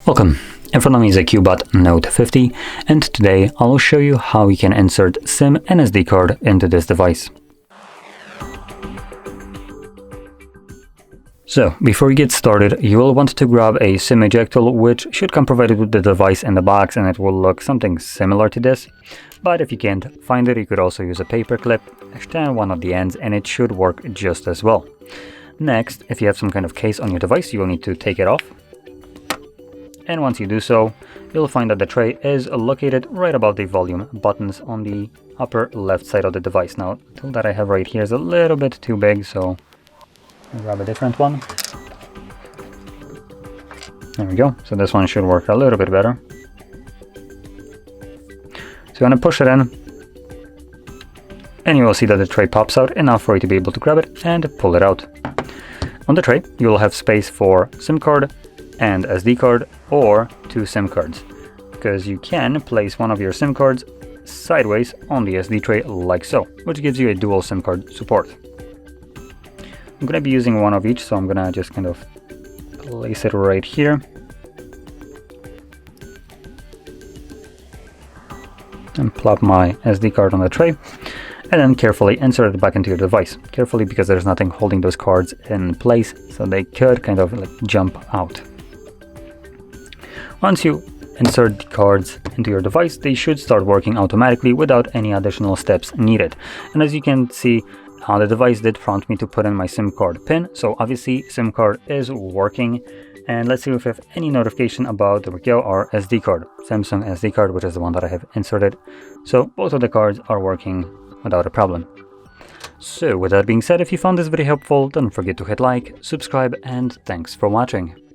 Welcome, in front of me is a CUBOT Note 50, and today I will show you how you can insert SIM and SD card into this device. So, before you get started, you will want to grab a SIM eject tool, which should come provided with the device in the box, and it will look something similar to this. But if you can't find it, you could also use a paper clip, extend one of the ends, and it should work just as well. Next, if you have some kind of case on your device, you will need to take it off. And once you do so, you'll find that the tray is located right above the volume buttons on the upper left side of the device. Now, the tool that I have right here is a little bit too big, so I'll grab a different one. There we go. So this one should work a little bit better. So you're going to push it in, and you will see that the tray pops out enough for you to be able to grab it and pull it out. On the tray, you will have space for SIM card and SD card, or 2 SIM cards, because you can place one of your SIM cards sideways on the SD tray like so, which gives you a dual SIM card support. I'm going to be using one of each, so I'm going to just kind of place it right here. And plop my SD card on the tray, and then carefully insert it back into your device. Carefully, because there's nothing holding those cards in place, so they could kind of like jump out. Once you insert the cards into your device, they should start working automatically without any additional steps needed. And as you can see, the device did prompt me to put in my SIM card pin, so obviously SIM card is working. And let's see if we have any notification about, there we go, our SD card, Samsung SD card, which is the one that I have inserted. So both of the cards are working without a problem. So with that being said, if you found this video helpful, don't forget to hit like, subscribe, and thanks for watching.